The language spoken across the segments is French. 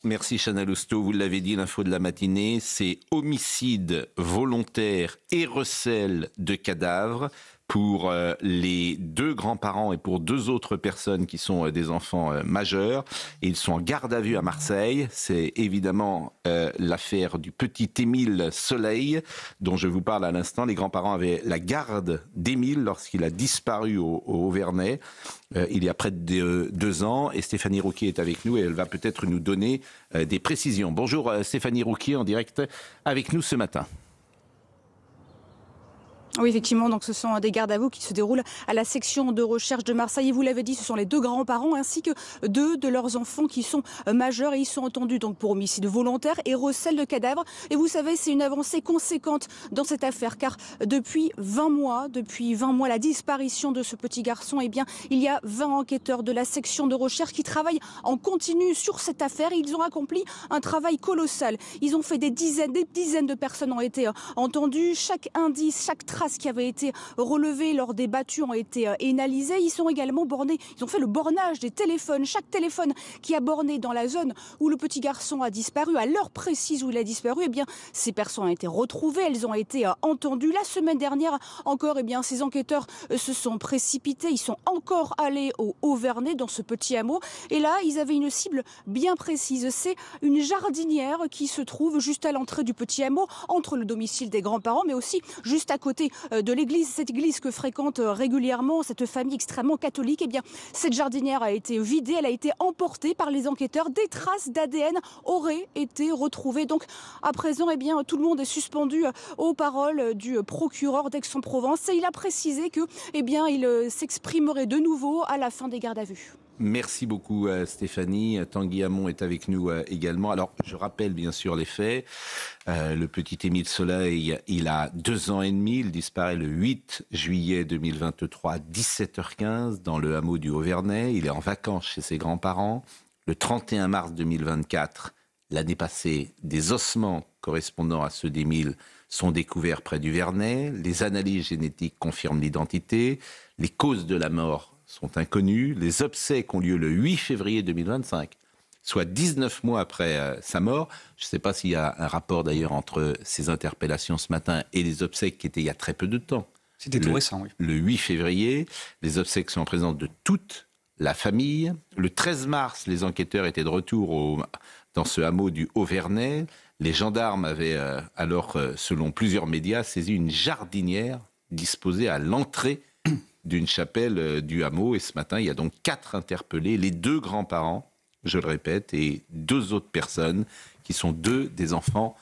Merci Chana Lousteau, vous l'avez dit, l'info de la matinée, c'est homicide volontaire et recel de cadavres pour les deux grands-parents et pour deux autres personnes qui sont des enfants majeurs. Et ils sont en garde à vue à Marseille. C'est évidemment l'affaire du petit Émile Soleil dont je vous parle à l'instant. Les grands-parents avaient la garde d'Émile lorsqu'il a disparu au Auvernais. Il y a près de 2 ans, et Stéphanie Rouquier est avec nous et elle va peut-être nous donner des précisions. Bonjour Stéphanie Rouquier en direct avec nous ce matin. Oui, effectivement, donc ce sont des gardes à vous qui se déroulent à la section de recherche de Marseille. Et vous l'avez dit, ce sont les deux grands-parents ainsi que deux de leurs enfants qui sont majeurs et ils sont entendus donc pour homicide volontaire et recel de cadavres. Et vous savez, c'est une avancée conséquente dans cette affaire car depuis 20 mois, la disparition de ce petit garçon, eh bien, il y a 20 enquêteurs de la section de recherche qui travaillent en continu sur cette affaire. Ils ont accompli un travail colossal. Ils ont fait des dizaines de personnes ont été entendues. Chaque indice, chaque trace qui avaient été relevées lors des battues ont été analysées. Ils sont également bornés, ils ont fait le bornage des téléphones. Chaque téléphone qui a borné dans la zone où le petit garçon a disparu, à l'heure précise où il a disparu, eh bien, ces personnes ont été retrouvées, elles ont été entendues. La semaine dernière encore, eh bien, ces enquêteurs se sont précipités, ils sont encore allés au Auvernais, dans ce petit hameau. Et là, ils avaient une cible bien précise. C'est une jardinière qui se trouve juste à l'entrée du petit hameau, entre le domicile des grands-parents, mais aussi juste à côté de l'église, cette église que fréquente régulièrement cette famille extrêmement catholique. Eh bien, cette jardinière a été vidée, elle a été emportée par les enquêteurs. Des traces d'ADN auraient été retrouvées. Donc, à présent, eh bien, tout le monde est suspendu aux paroles du procureur d'Aix-en-Provence. Et il a précisé que, eh bien, il s'exprimerait de nouveau à la fin des gardes à vue. Merci beaucoup Stéphanie. Tanguy Hamon est avec nous également. Alors, je rappelle bien sûr les faits. Le petit Émile Soleil, il a 2 ans et demi. Il disparaît le 8 juillet 2023 à 17h15 dans le hameau du Auvernais. Il est en vacances chez ses grands-parents. Le 31 mars 2024, l'année passée, des ossements correspondant à ceux d'Émile sont découverts près du Vernay. Les analyses génétiques confirment l'identité. Les causes de la mort sont inconnus. Les obsèques ont lieu le 8 février 2025, soit 19 mois après sa mort. Je ne sais pas s'il y a un rapport d'ailleurs entre ces interpellations ce matin et les obsèques qui étaient il y a très peu de temps. C'était tout récent, oui. Le 8 février, les obsèques sont en présence de toute la famille. Le 13 mars, les enquêteurs étaient de retour dans ce hameau du Auvernais. Les gendarmes avaient alors, selon plusieurs médias, saisi une jardinière disposée à l'entrée d'une chapelle du hameau. Et ce matin, il y a donc 4 interpellés, les 2 grands-parents, je le répète, et 2 autres personnes qui sont 2 des enfants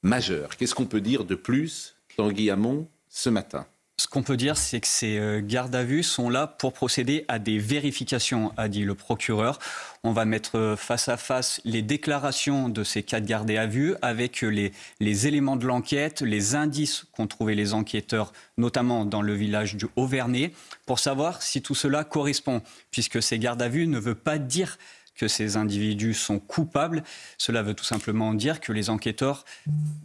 majeurs. Qu'est-ce qu'on peut dire de plus, Tanguy Hamon, ce matin ? Ce qu'on peut dire, c'est que ces gardes à vue sont là pour procéder à des vérifications, a dit le procureur. On va mettre face à face les déclarations de ces 4 gardés à vue avec les éléments de l'enquête, les indices qu'ont trouvés les enquêteurs, notamment dans le village du Auvernais, pour savoir si tout cela correspond, puisque ces gardes à vue ne veut pas dire que ces individus sont coupables. Cela veut tout simplement dire que les enquêteurs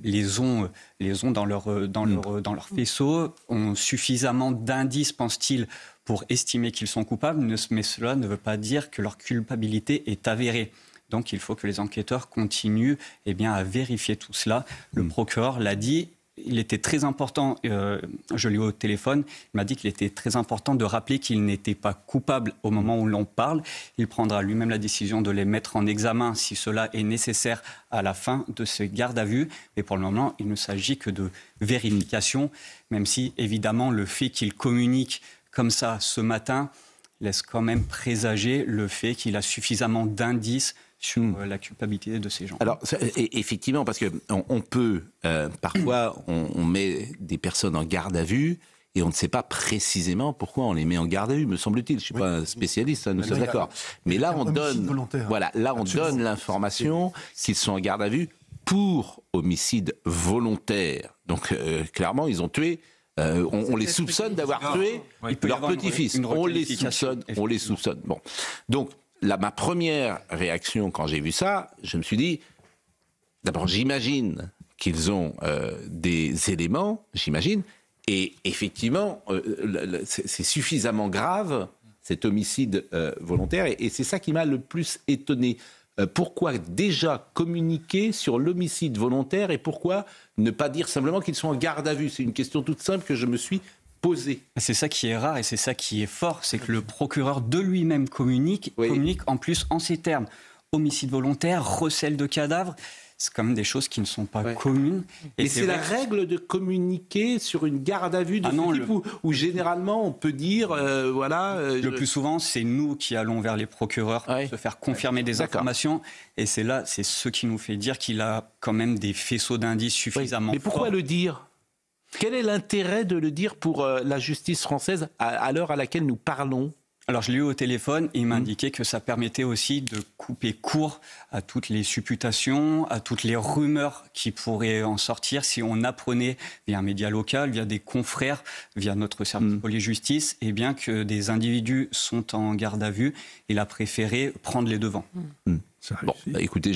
les ont dans leur faisceau, ont suffisamment d'indices, pense-t-il, pour estimer qu'ils sont coupables, mais cela ne veut pas dire que leur culpabilité est avérée. Donc il faut que les enquêteurs continuent à vérifier tout cela. Le procureur l'a dit. Il était très important, je l'ai eu au téléphone, il m'a dit qu'il était très important de rappeler qu'il n'était pas coupable au moment où l'on parle. Il prendra lui-même la décision de les mettre en examen si cela est nécessaire à la fin de ce garde à vue. Mais pour le moment, il ne s'agit que de vérification, même si évidemment le fait qu'il communique comme ça ce matin laisse quand même présager le fait qu'il a suffisamment d'indices sur la culpabilité de ces gens. Alors, effectivement, parce qu'on peut, parfois, on met des personnes en garde à vue et on ne sait pas précisément pourquoi on les met en garde à vue, me semble-t-il. Je ne suis pas un spécialiste, nous sommes d'accord. Mais là, on donne l'information qu'ils sont en garde à vue pour homicide volontaire. Donc, clairement, ils ont tué. On les soupçonne d'avoir tué leur petit-fils. On les soupçonne. Bon. Donc, là, ma première réaction quand j'ai vu ça, je me suis dit, d'abord, j'imagine qu'ils ont des éléments, et effectivement, c'est suffisamment grave, cet homicide volontaire, et c'est ça qui m'a le plus étonné. pourquoi déjà communiquer sur l'homicide volontaire et pourquoi ne pas dire simplement qu'ils sont en garde à vue? C'est une question toute simple que je me suis posée. C'est ça qui est rare et c'est ça qui est fort, c'est que le procureur de lui-même communique en plus en ces termes. Homicide volontaire, recel de cadavres, c'est quand même des choses qui ne sont pas communes. Et c'est la règle de communiquer sur une garde à vue de ce type où généralement on peut dire, Le plus souvent, c'est nous qui allons vers les procureurs pour se faire confirmer des informations. Et c'est ce qui nous fait dire qu'il a quand même des faisceaux d'indices suffisamment forts. Mais pourquoi le dire ? Quel est l'intérêt de le dire pour la justice française à l'heure à laquelle nous parlons ? Alors je l'ai eu au téléphone et il m'a indiqué que ça permettait aussi de couper court à toutes les supputations, à toutes les rumeurs qui pourraient en sortir si on apprenait via un média local, via des confrères, via notre service police-justice, et bien que des individus sont en garde à vue. Il a préféré prendre les devants. Bon, écoutez,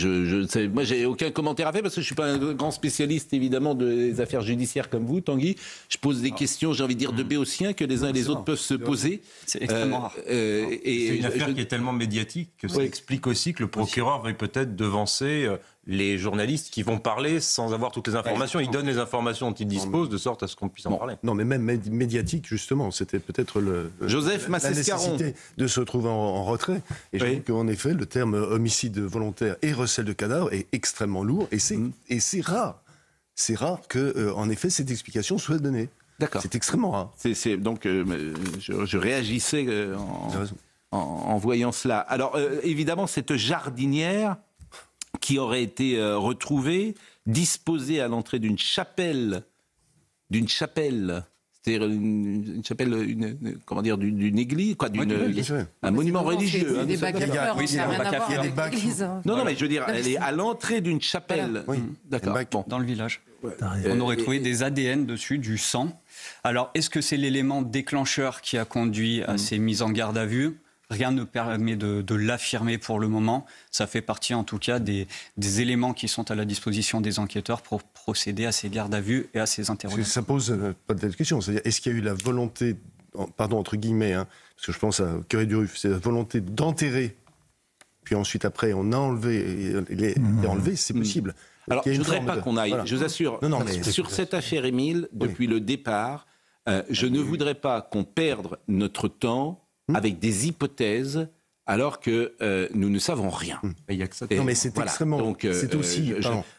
moi j'ai aucun commentaire à faire parce que je suis pas un grand spécialiste évidemment des affaires judiciaires comme vous, Tanguy. Je pose des questions, j'ai envie de dire de béotiens que les uns et les autres peuvent se poser. C'est extrêmement rare. C'est une affaire qui est tellement médiatique que ça explique aussi que le procureur veuille peut-être devancer les journalistes qui vont parler sans avoir toutes les informations. Il donne les informations dont il dispose de sorte à ce qu'on puisse en parler. Non, mais même médiatique, justement, c'était peut-être Joseph Massescaron. La nécessité de se retrouver en retrait. Et je trouve qu'en effet, le terme homicide volontaire et recel de cadavres est extrêmement lourd. Et c'est rare. C'est rare que, en effet, cette explication soit donnée. D'accord. C'est extrêmement rare. Donc, je réagissais en voyant cela. Alors, évidemment, cette jardinière qui aurait été retrouvée, disposée à l'entrée d'une chapelle, c'est-à-dire une chapelle, d'une église, un monument religieux. Il y a des bacs à fleurs, il y a des bacs. Non, mais je veux dire, elle est à l'entrée d'une chapelle. Oui. D'accord. Dans le village. On aurait trouvé des ADN dessus, du sang. Alors, est-ce que c'est l'élément déclencheur qui a conduit à ces mises en garde à vue ? Rien ne permet de l'affirmer pour le moment. Ça fait partie en tout cas des éléments qui sont à la disposition des enquêteurs pour procéder à ces gardes à vue et à ces interrogations. Ça pose pas de question. C'est-à-dire, est-ce qu'il y a eu la volonté, pardon, entre guillemets, parce que je pense à Curé du Ruf, c'est la volonté d'enterrer, puis ensuite après on a enlevé, c'est possible. Alors je ne voudrais pas qu'on aille, je vous assure, mais sur cette affaire Émile, depuis le départ, je ne voudrais pas qu'on perde notre temps avec des hypothèses alors que nous ne savons rien. Il y a que ça. Non, mais c'est extrêmement... Donc, c'est aussi...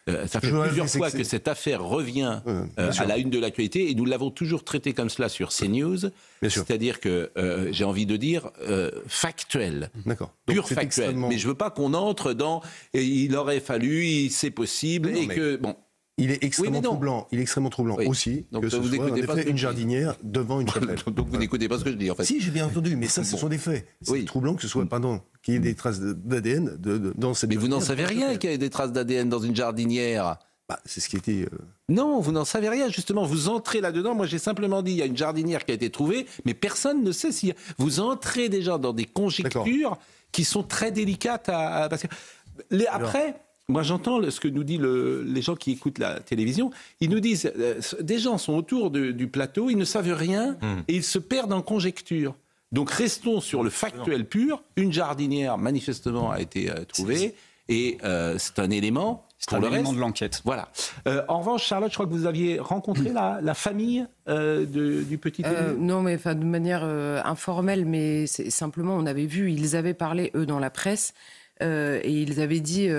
ça fait plusieurs fois que cette affaire revient à la une de l'actualité et nous l'avons toujours traité comme cela sur CNews. C'est-à-dire que, j'ai envie de dire, factuel. D'accord. Pur factuel. Extrêmement... Mais je ne veux pas qu'on entre dans « il aurait fallu, c'est possible » et que... Bon. Il est extrêmement troublant. Il est extrêmement troublant aussi donc, que ce soit en effet une jardinière devant une chapelle. Donc vous n'écoutez pas ce que je dis en fait. Si, j'ai bien entendu, mais ça, ce sont des faits. C'est troublant que ce soit, qu'il y ait des traces d'ADN dans cette. Mais vous n'en savez rien qu'il y ait des traces d'ADN dans une jardinière. C'est ce qui était. Non, vous n'en savez rien. Justement, vous entrez là-dedans. Moi, j'ai simplement dit il y a une jardinière qui a été trouvée, mais personne ne sait si vous entrez déjà dans des conjectures qui sont très délicates parce que après. Moi, j'entends ce que nous disent les gens qui écoutent la télévision. Ils nous disent, des gens sont autour du plateau, ils ne savent rien et ils se perdent en conjecture. Donc, restons sur le factuel pur. Une jardinière, manifestement, a été trouvée et c'est un élément. C'est un élément de l'enquête. Voilà. En revanche, Charlotte, je crois que vous aviez rencontré la famille du petit Émile. Non, mais de manière informelle, mais simplement, on avait vu, ils avaient parlé, eux, dans la presse. Et ils avaient dit,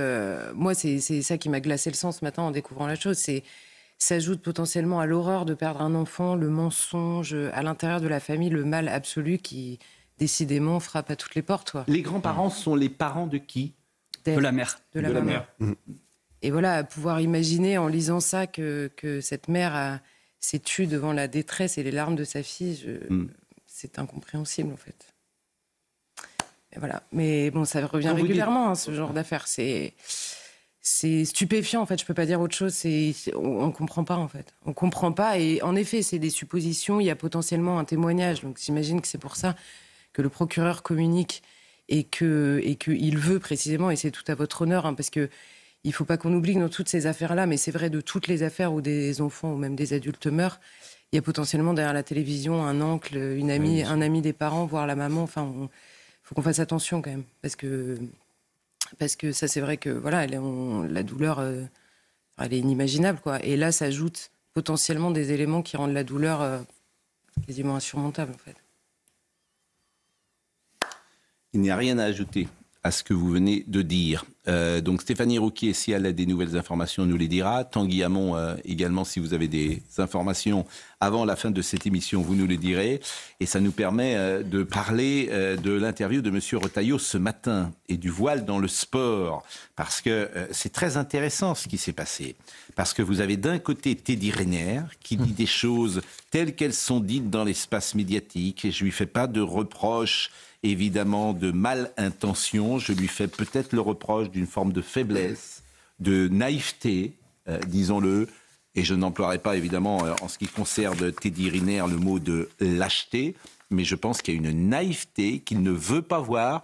moi c'est ça qui m'a glacé le sang ce matin en découvrant la chose, ça ajoute potentiellement à l'horreur de perdre un enfant, le mensonge, à l'intérieur de la famille, le mal absolu qui décidément frappe à toutes les portes. Les grands-parents sont les parents de qui ? De la mère. De la mère. Et voilà, pouvoir imaginer en lisant ça que cette mère s'est tue devant la détresse et les larmes de sa fille, c'est incompréhensible en fait. Et voilà. Mais bon, ça revient régulièrement, ce genre d'affaires. C'est stupéfiant, en fait. Je peux pas dire autre chose. On comprend pas, en fait. On comprend pas. Et en effet, c'est des suppositions. Il y a potentiellement un témoignage. Donc, j'imagine que c'est pour ça que le procureur communique et qu'il veut précisément, et c'est tout à votre honneur, parce que il faut pas qu'on oublie que dans toutes ces affaires-là, mais c'est vrai de toutes les affaires où des enfants ou même des adultes meurent, il y a potentiellement derrière la télévision un oncle, une amie, un ami des parents, voire la maman. Enfin, faut qu'on fasse attention quand même, parce que Parce que ça, c'est vrai que voilà, la douleur, elle est inimaginable, quoi. Et là, s'ajoutent potentiellement des éléments qui rendent la douleur quasiment insurmontable, en fait. Il n'y a rien à ajouter à ce que vous venez de dire. Donc Stéphanie Rouquier, si elle a des nouvelles informations, nous les dira. Tanguy Hamon également, si vous avez des informations avant la fin de cette émission, vous nous les direz. Et ça nous permet de parler de l'interview de M. Retailleau ce matin et du voile dans le sport. Parce que c'est très intéressant ce qui s'est passé. Parce que vous avez d'un côté Teddy Riner qui dit des choses telles qu'elles sont dites dans l'espace médiatique. Et je ne lui fais pas de reproches évidemment de mal-intention, je lui fais peut-être le reproche d'une forme de faiblesse, de naïveté, disons-le, et je n'emploierai pas évidemment en ce qui concerne Teddy Riner le mot de lâcheté, mais je pense qu'il y a une naïveté qu'il ne veut pas voir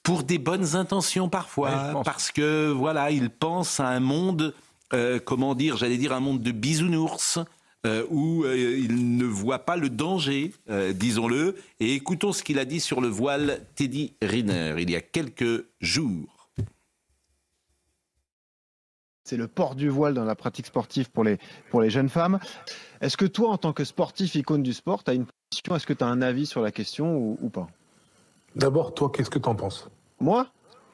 pour des bonnes intentions parfois, parce que voilà, il pense à un monde, comment dire, j'allais dire un monde de bisounours, où il ne voit pas le danger, disons-le. Et écoutons ce qu'il a dit sur le voile Teddy Riner il y a quelques jours. C'est le port du voile dans la pratique sportive pour les jeunes femmes. Est-ce que toi, en tant que sportif icône du sport, tu as une position, est-ce que tu as un avis sur la question ou pas? D'abord, toi, qu'est-ce que tu en penses? Moi?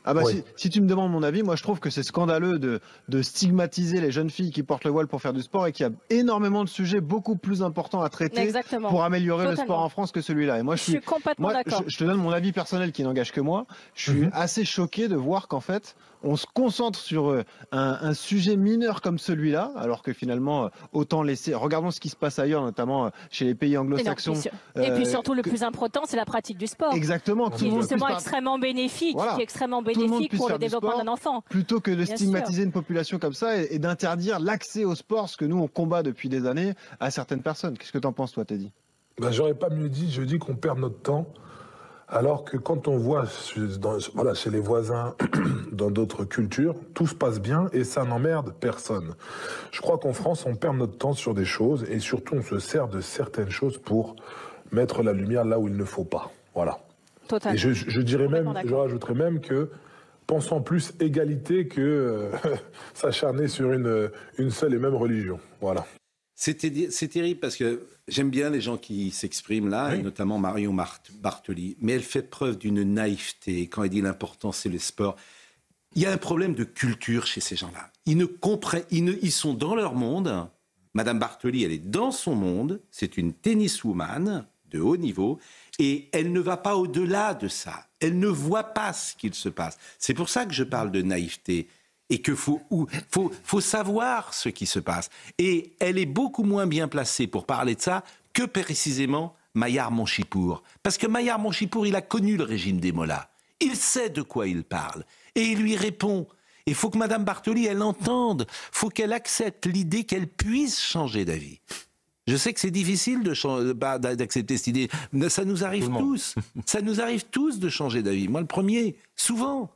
Ah bah Oui. si tu me demandes mon avis, moi je trouve que c'est scandaleux de stigmatiser les jeunes filles qui portent le voile pour faire du sport et qu'il y a énormément de sujets beaucoup plus importants à traiter pour améliorer le sport en France que celui-là. Et moi je suis complètement d'accord. Je te donne mon avis personnel qui n'engage que moi. Je suis assez choqué de voir qu'en fait on se concentre sur un sujet mineur comme celui-là, alors que finalement autant laisser. Regardons ce qui se passe ailleurs, notamment chez les pays anglo-saxons. Et puis surtout le plus important, c'est la pratique du sport. Exactement. Qui est justement extrêmement bénéfique, qui est extrêmement bénéfique pour le développement d'un enfant. Plutôt que de stigmatiser une population comme ça et d'interdire l'accès au sport, ce que nous on combat depuis des années à certaines personnes. Qu'est-ce que t'en penses toi, Teddy? J'aurais pas mieux dit, je dis qu'on perd notre temps, alors que quand on voit chez les voisins, dans d'autres cultures, tout se passe bien et ça n'emmerde personne. Je crois qu'en France, on perd notre temps sur des choses et surtout on se sert de certaines choses pour mettre la lumière là où il ne faut pas. Voilà. Totalement. Et je dirais même, je rajouterais même que pensons plus égalité que s'acharner sur une seule et même religion. Voilà. C'est terrible parce que j'aime bien les gens qui s'expriment là, et notamment Marion Bartoli, mais elle fait preuve d'une naïveté quand elle dit l'important c'est le sport. Il y a un problème de culture chez ces gens-là. Ils sont dans leur monde. Madame Bartoli, elle est dans son monde. C'est une tenniswoman de haut niveau et elle ne va pas au-delà de ça. Elle ne voit pas ce qu'il se passe. C'est pour ça que je parle de naïveté. Et qu'il faut savoir ce qui se passe. Et elle est beaucoup moins bien placée pour parler de ça que précisément Maillard Monchipour. Parce que Maillard Monchipour, il a connu le régime des Mollahs. Il sait de quoi il parle. Et il lui répond. Il faut que Mme Bartoli, elle entende. Il faut qu'elle accepte l'idée qu'elle puisse changer d'avis. Je sais que c'est difficile d'accepter cette idée. Ça nous arrive tous. Ça nous arrive tous de changer d'avis. Moi, le premier, souvent.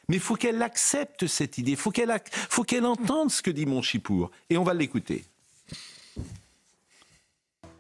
Mais il faut qu'elle accepte cette idée, il faut qu'elle entende ce que dit Monchipour. Et on va l'écouter.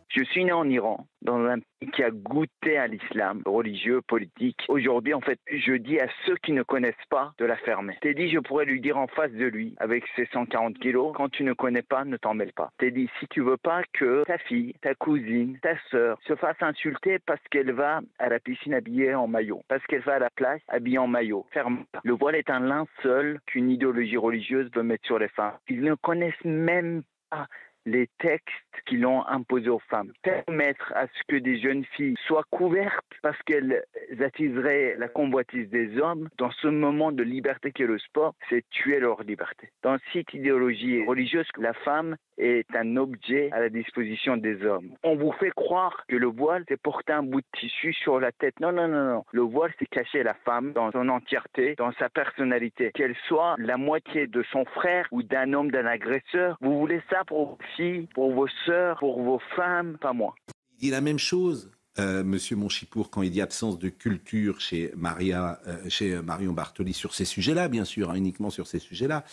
Je suis né en Iran, dans un pays qui a goûté à l'islam, religieux, politique. Aujourd'hui, en fait, je dis à ceux qui ne connaissent pas de la fermer. Teddy, je pourrais lui dire en face de lui, avec ses 140 kilos, quand tu ne connais pas, ne t'en mêle pas. Teddy, si tu veux pas que ta fille, ta cousine, ta sœur se fasse insulter parce qu'elle va à la piscine habillée en maillot, parce qu'elle va à la plage habillée en maillot, ferme. Le voile est un linceul qu'une idéologie religieuse veut mettre sur les femmes. Ils ne connaissent même pas les textes qui l'ont imposé aux femmes. Permettre à ce que des jeunes filles soient couvertes parce qu'elles attiseraient la convoitise des hommes, dans ce moment de liberté qu'est le sport, c'est tuer leur liberté. Dans cette idéologie religieuse, la femme est un objet à la disposition des hommes. On vous fait croire que le voile, c'est porter un bout de tissu sur la tête. Non, non, non, non. Le voile, c'est cacher la femme dans son entièreté, dans sa personnalité. Qu'elle soit la moitié de son frère ou d'un homme, d'un agresseur. Vous voulez ça pour vos filles, pour vos sœurs, pour vos femmes, pas moi. Il dit la même chose, Monsieur Monchipour, quand il dit absence de culture chez Marion Bartoli sur ces sujets-là, bien sûr, uniquement sur ces sujets-là.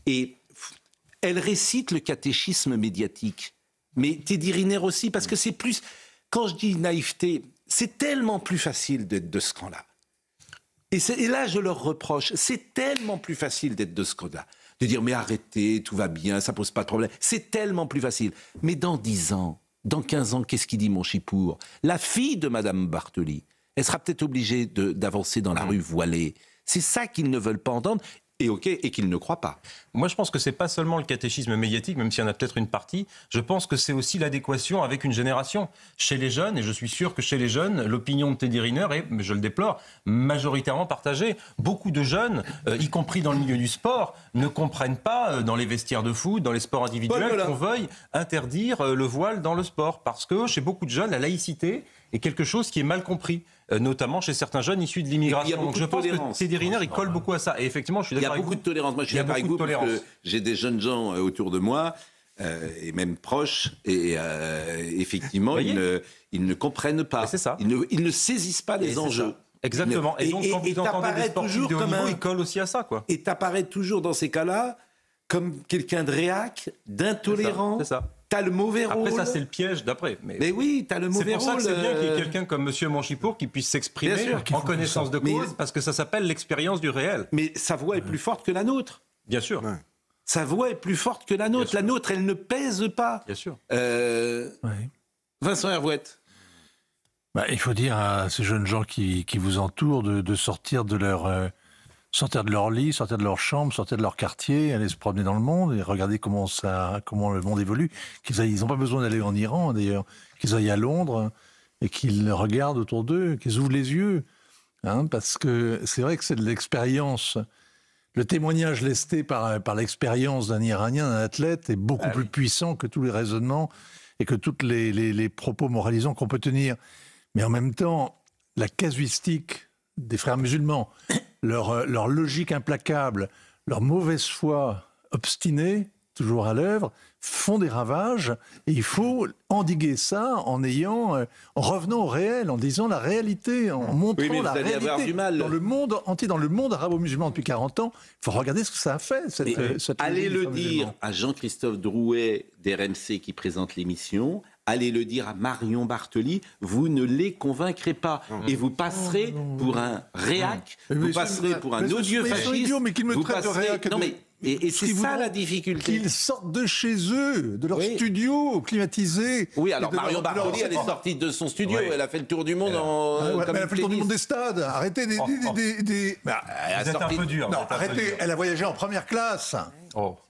Et elle récite le catéchisme médiatique. Mais Teddy Riner aussi, parce que c'est plus... Quand je dis naïveté, c'est tellement plus facile d'être de ce camp-là. Et là, je leur reproche, c'est tellement plus facile d'être de ce côté-là, de dire mais arrêtez, tout va bien, ça pose pas de problème. C'est tellement plus facile. Mais dans 10 ans, dans 15 ans, qu'est-ce qu'il dit mon chipour ? La fille de Madame Bartoli, elle sera peut-être obligée d'avancer dans la rue voilée. C'est ça qu'ils ne veulent pas entendre. Et qu'ils ne croient pas. Moi, je pense que c'est pas seulement le catéchisme médiatique, même s'il y en a peut-être une partie. Je pense que c'est aussi l'adéquation avec une génération. Chez les jeunes, et je suis sûr que chez les jeunes, l'opinion de Teddy Riner est, je le déplore, majoritairement partagée. Beaucoup de jeunes, y compris dans le milieu du sport, ne comprennent pas, dans les vestiaires de foot, dans les sports individuels, qu'on veuille interdire le voile dans le sport. Parce que chez beaucoup de jeunes, la laïcité est quelque chose qui est mal compris. Notamment chez certains jeunes issus de l'immigration. Donc je pense que Teddy Riner, il colle beaucoup à ça. Et effectivement, je suis d'accord avec vous. Il y a beaucoup de tolérance. Moi, je suis d'accord avec vous parce que j'ai des jeunes gens autour de moi, et même proches, et effectivement, ils ne comprennent pas. C'est ça. Ils ne saisissent pas les enjeux. Exactement. Et donc, quand vous entendez des sportifs de haut niveau, ils collent aussi à ça, quoi. Et t'apparais toujours dans ces cas-là comme quelqu'un de réac, d'intolérant. C'est ça. T'as le mauvais rôle. Après, ça, c'est le piège d'après. Mais oui, t'as le mauvais rôle. C'est pour ça que c'est bien qu'il y ait quelqu'un comme Monsieur Monchipour qui puisse s'exprimer en connaissance de cause, parce que ça s'appelle l'expérience du réel. Mais sa voix est plus forte que la nôtre. Bien sûr. Ouais. Sa voix est plus forte que la nôtre. La nôtre, elle ne pèse pas. Bien sûr. Vincent Hervouette. Il faut dire à ces jeunes gens qui vous entourent de sortir de leur lit, sortir de leur chambre, sortir de leur quartier, aller se promener dans le monde et regarder comment le monde évolue. Ils n'ont pas besoin d'aller en Iran, d'ailleurs. Qu'ils aillent à Londres et qu'ils regardent autour d'eux, qu'ils ouvrent les yeux. Parce que c'est vrai que c'est de l'expérience. Le témoignage lesté par l'expérience d'un Iranien, d'un athlète, est beaucoup plus puissant que tous les raisonnements et que tous les propos moralisants qu'on peut tenir. Mais en même temps, la casuistique des frères musulmans, leur logique implacable, leur mauvaise foi obstinée, toujours à l'œuvre, font des ravages. Et il faut endiguer ça en revenant au réel, en disant la réalité, en montrant la réalité. Dans le monde entier, dans le monde arabo-musulman depuis 40 ans, il faut regarder ce que ça a fait. Allez le dire à Jean-Christophe Drouet d'RMC qui présente l'émission. Allez le dire à Marion Bartoli, vous ne les convaincrez pas. Et vous passerez pour un réac, vous passerez pour un odieux fasciste. Mais qu'ils me traitent de réac. Non mais, et c'est ça la difficulté. Qu'ils sortent de chez eux, de leur studio climatisé. Oui, alors Marion Bartoli, elle est sortie de son studio, elle a fait le tour du monde elle a fait le tour du monde des stades. Arrêtez des... Vous êtes un peu dur. Non, arrêtez, elle a voyagé en première classe.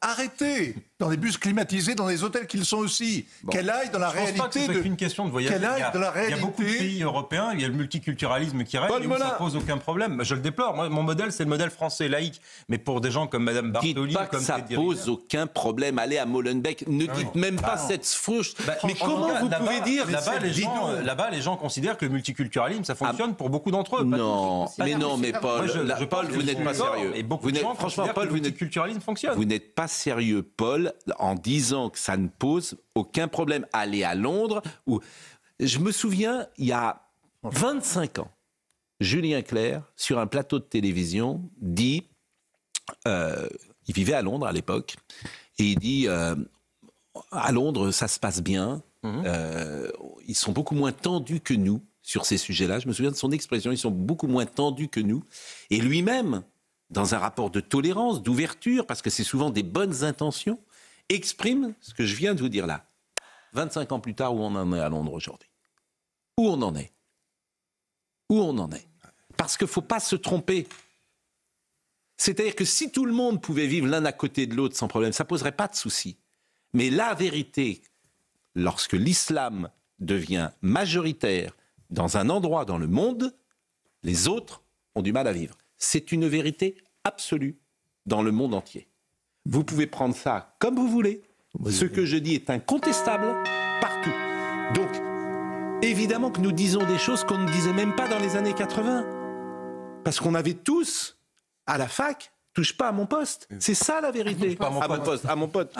Arrêtez dans des bus climatisés, dans des hôtels qu'ils sont aussi. Qu'elle aille dans la réalité. Je pense pas que c'est qu'une question de voyager. Qu'elle aille dans la réalité. Il y a beaucoup de pays européens, il y a le multiculturalisme qui règne et où ça pose aucun problème. Je le déplore. Moi, mon modèle, c'est le modèle français laïque. Mais pour des gens comme Madame Bartoli, dites pas comme que ça pose aucun problème. Allez à Molenbeek. Ne dites même pas cette fausse. Mais comment vous pouvez dire là-bas, les gens considèrent que le multiculturalisme, ça fonctionne pour beaucoup d'entre eux. Non, mais Paul, vous n'êtes pas sérieux. Franchement, Paul, le multiculturalisme fonctionne. Vous n'êtes pas sérieux, Paul, en disant que ça ne pose aucun problème. Aller à Londres, où je me souviens, il y a 25 ans, Julien Clerc, sur un plateau de télévision, dit, il vivait à Londres à l'époque, et il dit, à Londres, ça se passe bien, ils sont beaucoup moins tendus que nous sur ces sujets-là. Je me souviens de son expression, ils sont beaucoup moins tendus que nous. Et lui-même, dans un rapport de tolérance, d'ouverture, parce que c'est souvent des bonnes intentions, exprime ce que je viens de vous dire là. 25 ans plus tard, où on en est à Londres aujourd'hui? Où on en est? Où on en est? Parce qu'il ne faut pas se tromper. C'est-à-dire que si tout le monde pouvait vivre l'un à côté de l'autre sans problème, ça ne poserait pas de souci. Mais la vérité, lorsque l'islam devient majoritaire dans un endroit dans le monde, les autres ont du mal à vivre. C'est une vérité absolue dans le monde entier. Vous pouvez prendre ça comme vous voulez. Ce que je dis est incontestable partout. Donc, évidemment que nous disons des choses qu'on ne disait même pas dans les années 80. Parce qu'on avait tous, à la fac, touche pas à mon poste. C'est ça la vérité. À mon pote.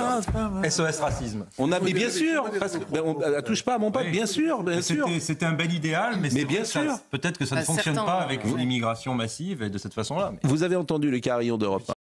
SOS racisme. On a, mais bien sûr, parce que, touche pas à mon pote, bien sûr. C'était un bel idéal, mais bien sûr. Peut-être que ça ne fonctionne pas avec l'immigration massive et de cette façon-là. Vous avez entendu le carillon d'Europe 1.